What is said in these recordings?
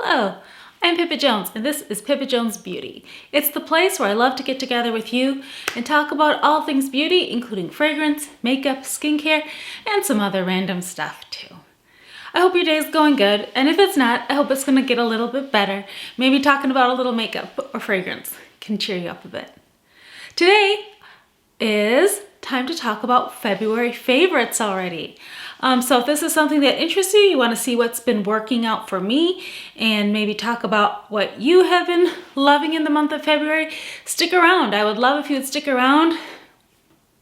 Hello, I'm Pippa Jones, and this is Pippa Jones Beauty. It's the place where I love to get together with you and talk about all things beauty, including fragrance, makeup, skincare, and some other random stuff too. I hope your day is going good, and if it's not, I hope it's going to get a little bit better. Maybe talking about a little makeup or fragrance can cheer you up a bit. Today is time to talk about February favorites already. So if this is something that interests you, you want to see what's been working out for me and maybe talk about what you have been loving in the month of February, stick around. I would love if you would stick around.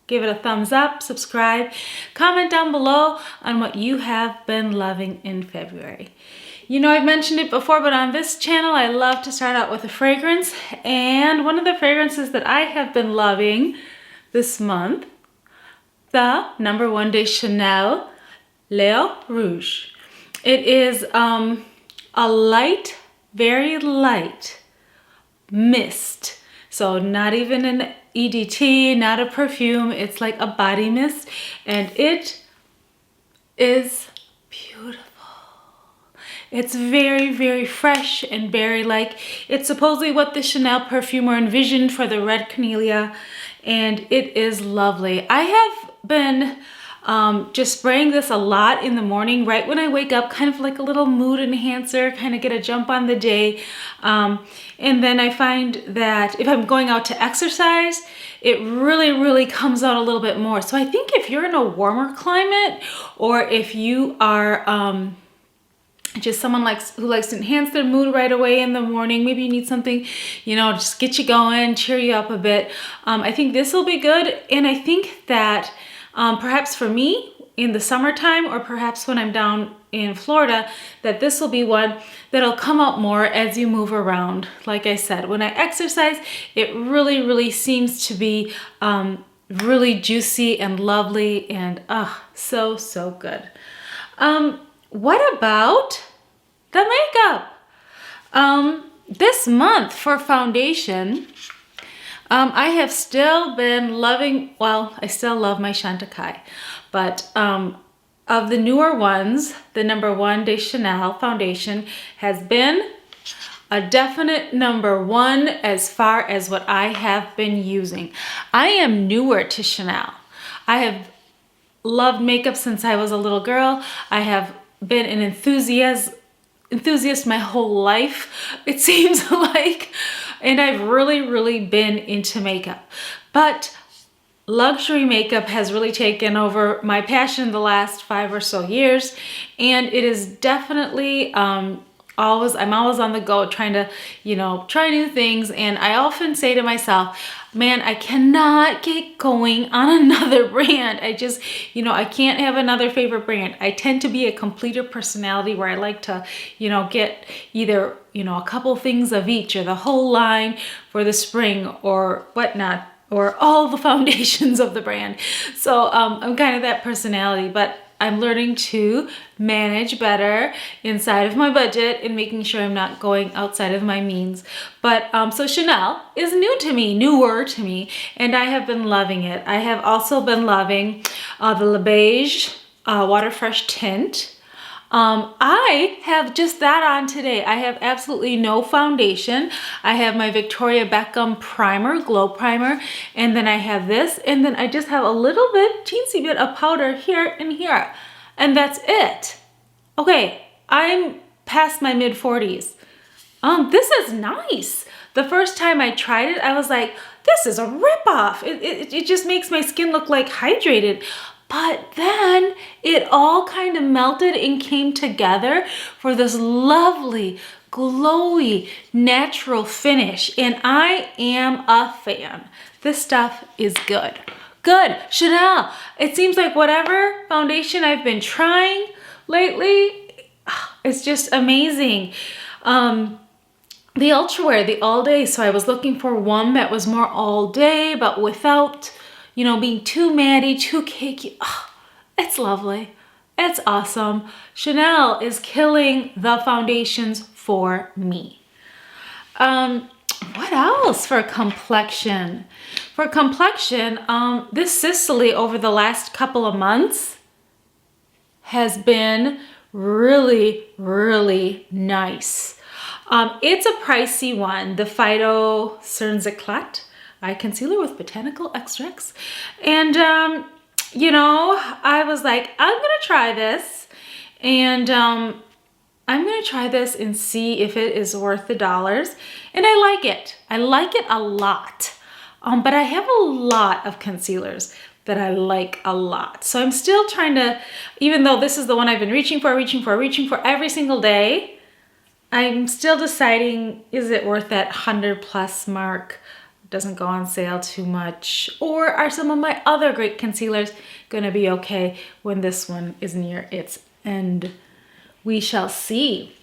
Give it a thumbs up, subscribe, comment down below on what you have been loving in February. You know, I've mentioned it before, but on this channel, I love to start out with a fragrance. And one of the fragrances that I have been loving this month, the #1 de Chanel Leo Rouge. It is a light, very light mist. So not even an EDT, not a perfume. It's like a body mist, and it is beautiful. It's very, very fresh and very it's supposedly what the Chanel perfumer envisioned for the red camellia, and it is lovely. I have been just spraying this a lot in the morning, right when I wake up, kind of like a little mood enhancer, kind of get a jump on the day. And then I find that if I'm going out to exercise, it really comes out a little bit more. So I think if you're in a warmer climate, or if you are just someone who likes to enhance their mood right away in the morning, maybe you need something, just get you going, cheer you up a bit. I think this will be good. And I think that perhaps for me in the summertime, or perhaps when I'm down in Florida, that this will be one that'll come out more as you move around. Like I said, when I exercise, it really seems to be really juicy and lovely and so good. What about the makeup? This month for foundation, I have still been loving, I still love my Chantecaille, but of the newer ones, the #1 de Chanel foundation has been a definite #1 as far as what I have been using. I am newer to Chanel. I have loved makeup since I was a little girl. I have been an enthusiast my whole life, it seems like. And I've really been into makeup. But luxury makeup has really taken over my passion the last 5 or so years. And it is definitely I'm always on the go trying to, try new things. And I often say to myself, man, I cannot get going on another brand. I just, I can't have another favorite brand. I tend to be a completer personality where I like to, get either, a couple things of each or the whole line for the spring or whatnot, or all the foundations of the brand. So I'm kind of that personality, but I'm learning to manage better inside of my budget and making sure I'm not going outside of my means. But so Chanel is newer to me, and I have been loving it. I have also been loving the Le Beige Water Fresh tint. I have just that on today. I have absolutely no foundation. I have my Victoria Beckham primer, glow primer, and then I have this, and then I just have a little bit, teensy bit of powder here and here, and that's it. Okay, I'm past my mid-40s. This is nice. The first time I tried it, I was like, this is a ripoff. It just makes my skin look like hydrated. But then it all kind of melted and came together for this lovely, glowy, natural finish. And I am a fan. This stuff is good. Good. Chanel. It seems like whatever foundation I've been trying lately, it's just amazing. The Ultra Wear, the all day. So I was looking for one that was more all day, but without being too matty, too cakey. Oh, it's lovely. It's awesome. Chanel is killing the foundations for me. What else for complexion? For complexion, this Sicily over the last couple of months has been really nice. It's a pricey one, the Phyto Cernes Eye Concealer with botanical extracts. And, you know, I was like, I'm gonna try this. And I'm gonna try this and see if it is worth the dollars. And I like it. I like it a lot. But I have a lot of concealers that I like a lot. So I'm still trying to, even though this is the one I've been reaching for every single day, I'm still deciding, is it worth that 100+ mark? Doesn't go on sale too much? Or are some of my other great concealers gonna be okay when this one is near its end? We shall see.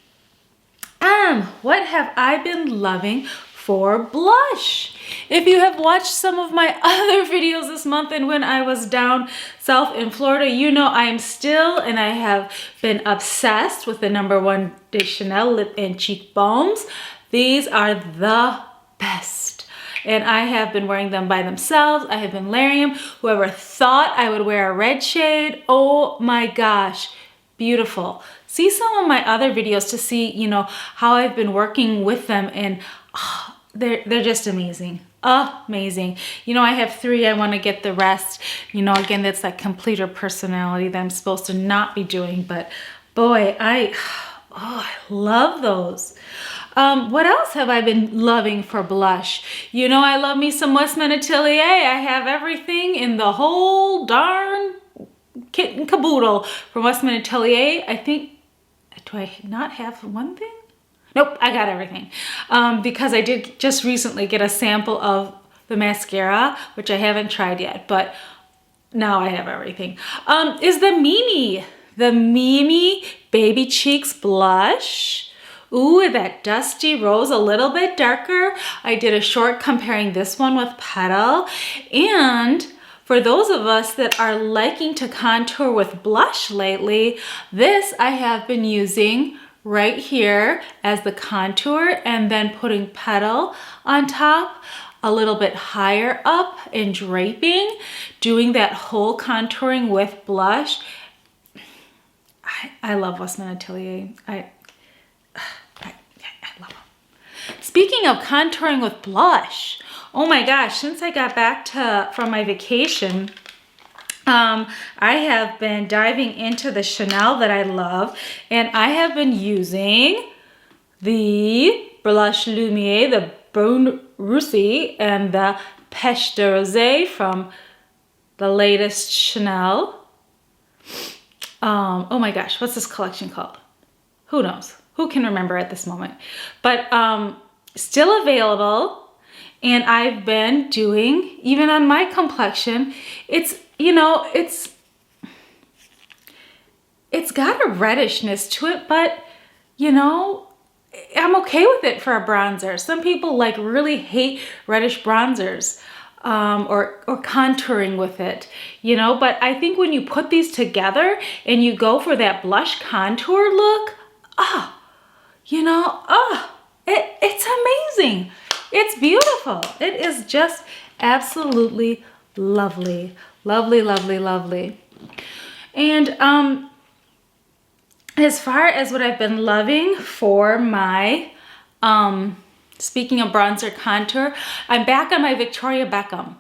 What have I been loving for blush? If you have watched some of my other videos this month and when I was down south in Florida, you know I am still and I have been obsessed with the #1 de Chanel Lip and Cheek Balms. These are the best. And I have been wearing them by themselves. I have been layering them. Whoever thought I would wear a red shade, oh my gosh, beautiful. See some of my other videos to see, you know, how I've been working with them, and oh, they're just amazing. Amazing. You know, I have 3. I want to get the rest. You know, again, that's that completer personality that I'm supposed to not be doing, but boy, I love those. What else have I been loving for blush? You know, I love me some Westman Atelier. I have everything in the whole darn kit and caboodle from Westman Atelier. I think, do I not have one thing? Nope, I got everything. Because I did just recently get a sample of the mascara, which I haven't tried yet, but now I have everything. Is the Mimi Baby Cheeks blush. Ooh, that dusty rose, a little bit darker. I did a short comparing this one with Petal. And for those of us that are liking to contour with blush lately, this I have been using right here as the contour and then putting Petal on top, a little bit higher up and draping, doing that whole contouring with blush. I love Westman Atelier. I love them. Speaking of contouring with blush, oh my gosh, since I got back from my vacation, I have been diving into the Chanel that I love, and I have been using the Blush Lumiere, the Brune Russie, and the Pêche de Rosé from the latest Chanel. Oh my gosh, what's this collection called? Who knows? Who can remember at this moment? But still available, and I've been doing, even on my complexion, it's, you know, it's got a reddishness to it, but you know, I'm okay with it for a bronzer. Some people like really hate reddish bronzers. Or contouring with it, you know, but I think when you put these together and you go for that blush contour look, you know, it's amazing. It's beautiful. It is just absolutely lovely, lovely, lovely, lovely. And as far as what I've been loving for my speaking of bronzer contour, I'm back on my Victoria Beckham.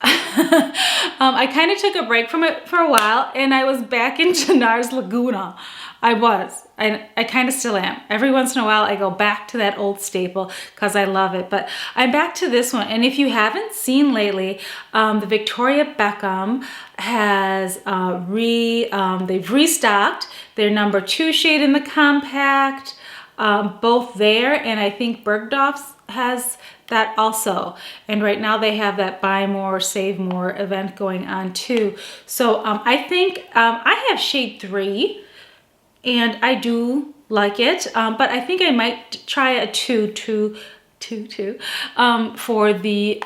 I kind of took a break from it for a while, and I was back in Gennar's Laguna. I kind of still am. Every once in a while I go back to that old staple because I love it, but I'm back to this one. And if you haven't seen lately, the Victoria Beckham has they've restocked their #2 shade in the compact, both there, and I think Bergdorf's has that also. And right now they have that buy more, save more event going on too. So I think I have shade 3, and I do like it, but I think I might try a 2 for the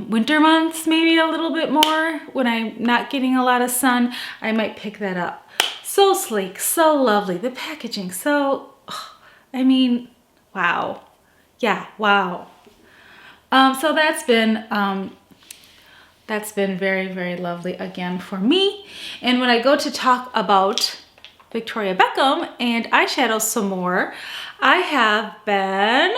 winter months, maybe a little bit more. When I'm not getting a lot of sun, I might pick that up. So sleek, so lovely. The packaging, so, I mean, wow. Yeah, wow. So that's been very, very lovely again for me. And when I go to talk about Victoria Beckham and eyeshadow some more, I have been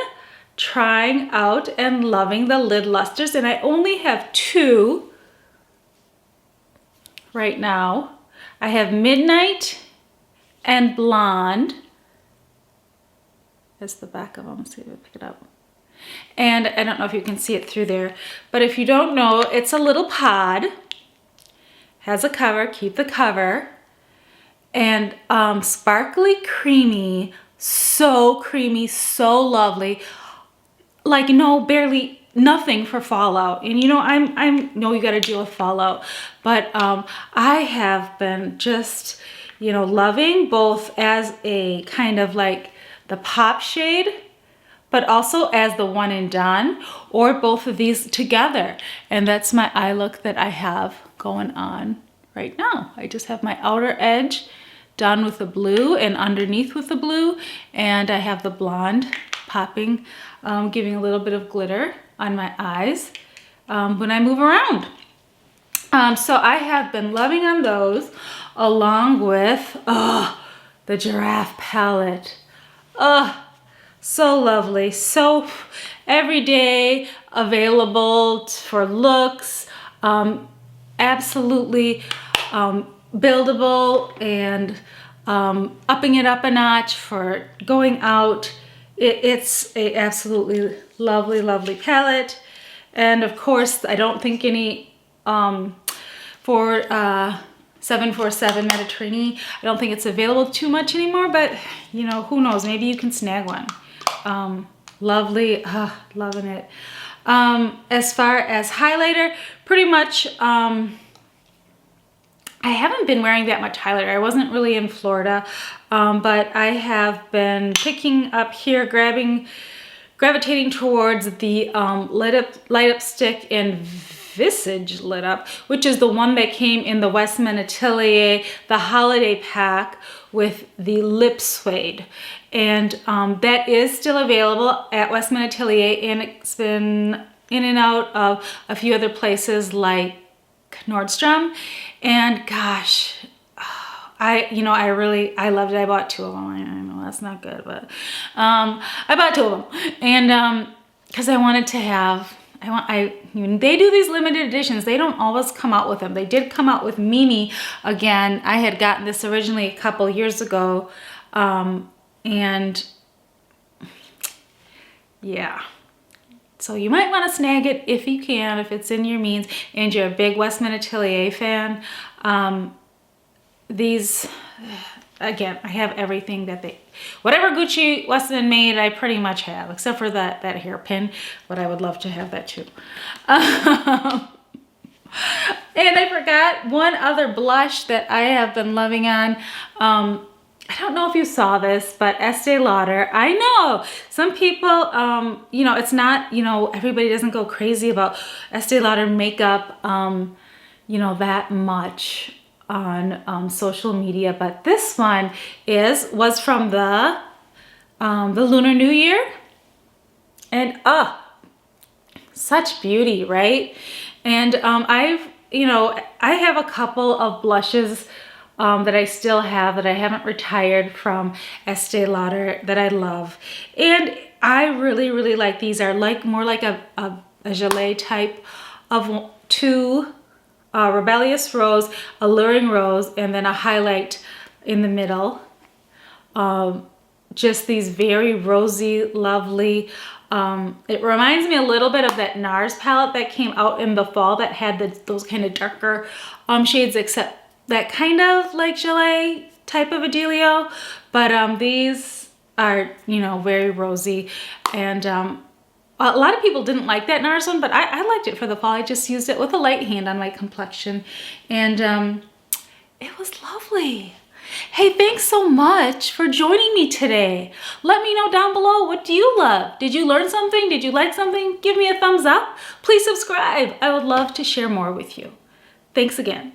trying out and loving the lid lusters, and I only have 2 right now. I have Midnight and Blonde. That's the back of them. Let's see if I pick it up. And I don't know if you can see it through there, but if you don't know, it's a little pod. Has a cover, keep the cover. And sparkly creamy, so lovely. Like barely nothing for fallout. And I know you gotta deal with fallout, but I have been just, loving both as a kind of like the pop shade, but also as the one and done, or both of these together. And that's my eye look that I have going on right now. I just have my outer edge done with the blue and underneath with the blue, and I have the blonde popping, giving a little bit of glitter on my eyes when I move around. So I have been loving on those, along with the Giraffe palette. So lovely, so everyday, available for looks, absolutely buildable, and upping it up a notch for going out. It's a absolutely lovely palette. And of course, I don't think any for 747 Mediterranean, I don't think it's available too much anymore, but who knows, maybe you can snag one. Lovely, loving it. As far as highlighter, pretty much I haven't been wearing that much highlighter. I wasn't really in Florida, but I have been picking up here, gravitating towards the light up stick and Visage lit up, which is the one that came in the Westman Atelier, the holiday pack with the lip suede. And that is still available at Westman Atelier, and it's been in and out of a few other places like Nordstrom. And gosh, I loved it. I bought 2 of them. I know that's not good, but I bought 2 of them, and because I wanted to have. They do these limited editions. They don't always come out with them. They did come out with Mimi again. I had gotten this originally a couple years ago, and yeah. So you might want to snag it if you can, if it's in your means, and you're a big Westman Atelier fan. These, again, I have everything that whatever Gucci Westman made, I pretty much have, except for that hairpin, but I would love to have that too. And I forgot one other blush that I have been loving on. I don't know if you saw this, but Estee Lauder. I know some people, it's not, everybody doesn't go crazy about Estee Lauder makeup, that much on social media, but this one was from the Lunar New Year, and such beauty, right? And I have a couple of blushes that I still have, that I haven't retired from Estee Lauder, that I love, and I really like these. Are like more like a gelée type of 2. Rebellious Rose, Alluring Rose, and then a highlight in the middle. Just these very rosy, lovely. It reminds me a little bit of that NARS palette that came out in the fall that had those kind of darker shades, except that kind of like gelée type of a dealio. But these are, very rosy, and a lot of people didn't like that NARS one, but I liked it for the fall. I just used it with a light hand on my complexion, and it was lovely. Hey, thanks so much for joining me today. Let me know down below, what do you love? Did you learn something? Did you like something? Give me a thumbs up. Please subscribe. I would love to share more with you. Thanks again.